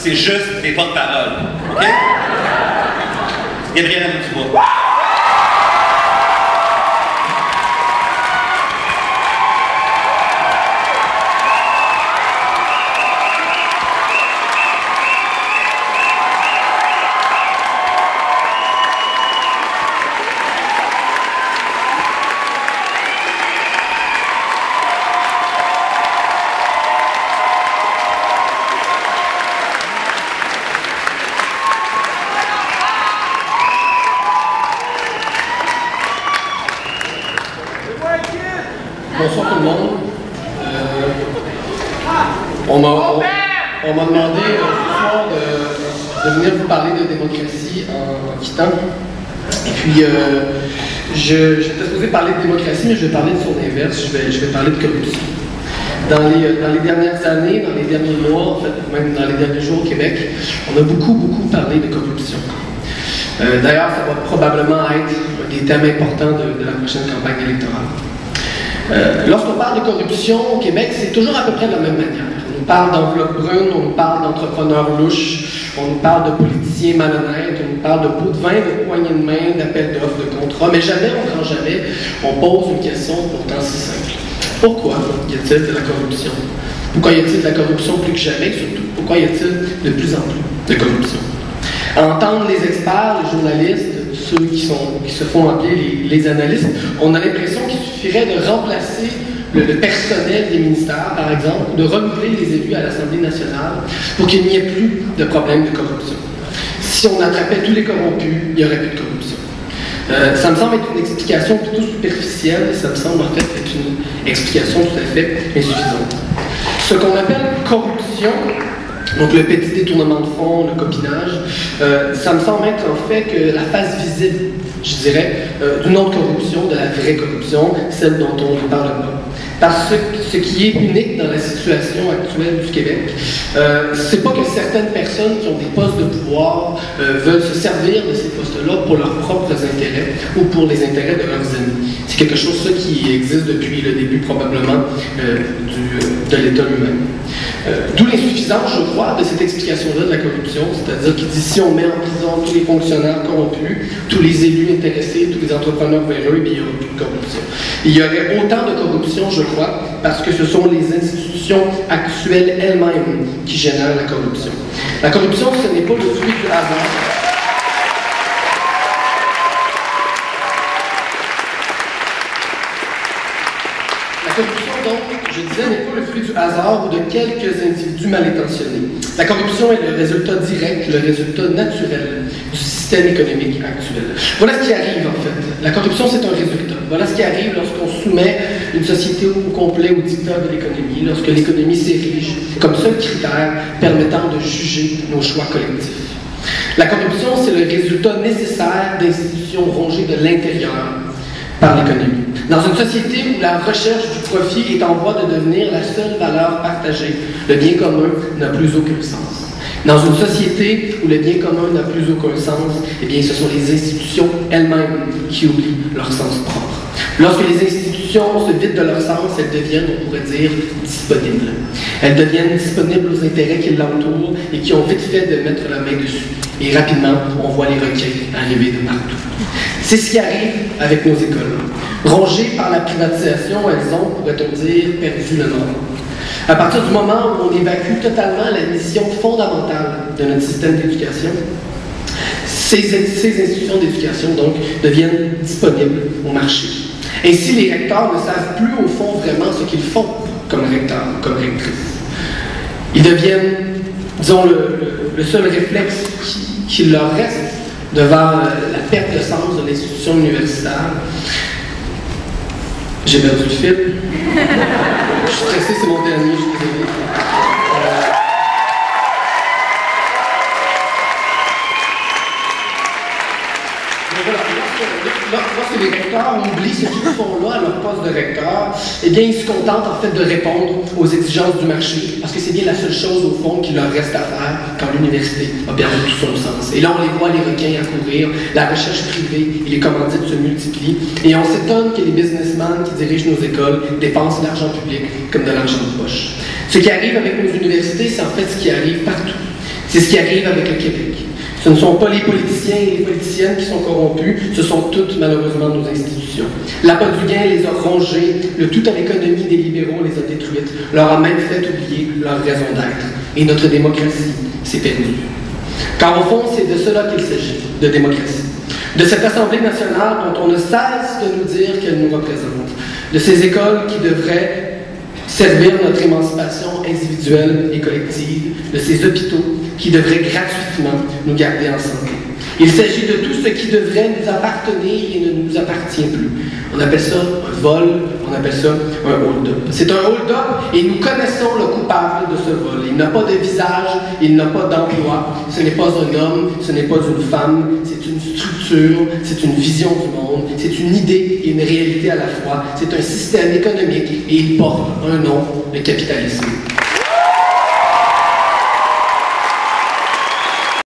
c'est juste des porte-paroles. OK? Gabriel Dubois. Bonsoir tout le monde. On m'a demandé ce soir de venir vous parler de démocratie en quittant. Et puis, j'étais supposé parler de démocratie, mais je vais parler de son inverse. Je vais parler de corruption. Dans les dernières années, dans les derniers mois, en fait, même dans les derniers jours au Québec, on a beaucoup parlé de corruption. D'ailleurs, ça va probablement être un des thèmes importants de la prochaine campagne électorale. Lorsqu'on parle de corruption au Québec, c'est toujours à peu près de la même manière. On nous parle d'enveloppe brune, on nous parle d'entrepreneurs louches, on nous parle de politiciens malhonnêtes, on nous parle de pots de vin, de poignées de main, d'appels d'offres, de contrats, mais jamais, on ne grand jamais, on pose une question pourtant si simple. Pourquoi y a-t-il de la corruption? Pourquoi y a-t-il de la corruption plus que jamais, surtout? Pourquoi y a-t-il de plus en plus de corruption? À entendre les experts, les journalistes, ceux qui se font appeler les analystes, on a l'impression qu'il suffirait de remplacer le personnel des ministères, par exemple, ou de renouveler les élus à l'Assemblée nationale pour qu'il n'y ait plus de problème de corruption. Si on attrapait tous les corrompus, il n'y aurait plus de corruption. Ça me semble être une explication plutôt superficielle, et ça me semble en fait être une explication tout à fait insuffisante. Ce qu'on appelle corruption, donc le petit détournement de fonds, le copinage, ça me semble être en fait que la face visible, je dirais, d'une autre corruption, de la vraie corruption, celle dont on ne parle pas. Parce que ce qui est unique dans la situation actuelle du Québec, c'est pas que certaines personnes qui ont des postes de pouvoir veulent se servir de ces postes-là pour leurs propres intérêts ou pour les intérêts de leurs amis. C'est quelque chose ça, qui existe depuis le début probablement de l'État lui-même. D'où l'insuffisance, je crois, de cette explication-là de la corruption, c'est-à-dire qu'il dit si on met en prison tous les fonctionnaires corrompus, tous les élus intéressés, tous les entrepreneurs véreux, bien, il n'y aura plus de corruption. Il y aurait autant de corruption, je crois, parce que ce sont les institutions actuelles elles-mêmes qui génèrent la corruption. La corruption, ce n'est pas le fruit du hasard. La corruption, donc, je disais, n'est pas le fruit du hasard ou de quelques individus mal intentionnés. La corruption est le résultat direct, le résultat naturel du système économique actuel. Voilà ce qui arrive, en fait. La corruption, c'est un résultat. Voilà ce qui arrive lorsqu'on soumet une société au complet au dictat de l'économie, lorsque l'économie s'érige comme seul critère permettant de juger nos choix collectifs. La corruption, c'est le résultat nécessaire d'institutions rongées de l'intérieur par l'économie. Dans une société où la recherche du profit est en voie de devenir la seule valeur partagée, le bien commun n'a plus aucun sens. Dans une société où le bien commun n'a plus aucun sens, eh bien, ce sont les institutions elles-mêmes qui oublient leur sens propre. Lorsque les institutions se vident de leur sens, elles deviennent, on pourrait dire, disponibles. Elles deviennent disponibles aux intérêts qui l'entourent et qui ont vite fait de mettre la main dessus. Et rapidement, on voit les requins arriver de partout. C'est ce qui arrive avec nos écoles. Rongées par la privatisation, elles ont, pourrait-on dire, perdu le nord. À partir du moment où on évacue totalement la mission fondamentale de notre système d'éducation, ces institutions d'éducation, donc, deviennent disponibles au marché. Ainsi, les recteurs ne savent plus, au fond, vraiment ce qu'ils font comme recteurs, comme rectrices. Ils deviennent, disons, le seul réflexe qui leur reste devant la perte de sens de l'institution universitaire. J'ai perdu le fil. Je suis stressé, c'est mon dernier, je suis désolé. Lorsque les recteurs oublient ce qu'ils font là à leur poste de recteur, eh bien, ils se contentent en fait de répondre aux exigences du marché, parce que c'est bien la seule chose au fond qu'il leur reste à faire quand l'université a perdu tout son sens. Et là, on les voit, les requins accourir, la recherche privée et les commandites se multiplient, et on s'étonne que les businessmen qui dirigent nos écoles dépensent l'argent public comme de l'argent de poche. Ce qui arrive avec nos universités, c'est en fait ce qui arrive partout. C'est ce qui arrive avec le Québec. Ce ne sont pas les politiciens et les politiciennes qui sont corrompus, ce sont toutes malheureusement nos institutions. L'appât du gain les a rongés, le tout à l'économie des libéraux les a détruites, leur a même fait oublier leur raison d'être. Et notre démocratie s'est perdue. Car au fond, c'est de cela qu'il s'agit, de démocratie. De cette Assemblée nationale dont on ne cesse de nous dire qu'elle nous représente. De ces écoles qui devraient servir notre émancipation individuelle et collective, de ces hôpitaux qui devraient gratuitement nous garder en santé. Il s'agit de tout ce qui devrait nous appartenir et ne nous appartient plus. On appelle ça un vol, on appelle ça un hold-up. C'est un hold-up et nous connaissons le coupable de ce vol. Il n'a pas de visage, il n'a pas d'emploi, ce n'est pas un homme, ce n'est pas une femme, c'est une structure, c'est une vision du monde, c'est une idée et une réalité à la fois. C'est un système économique et il porte un nom, le capitalisme.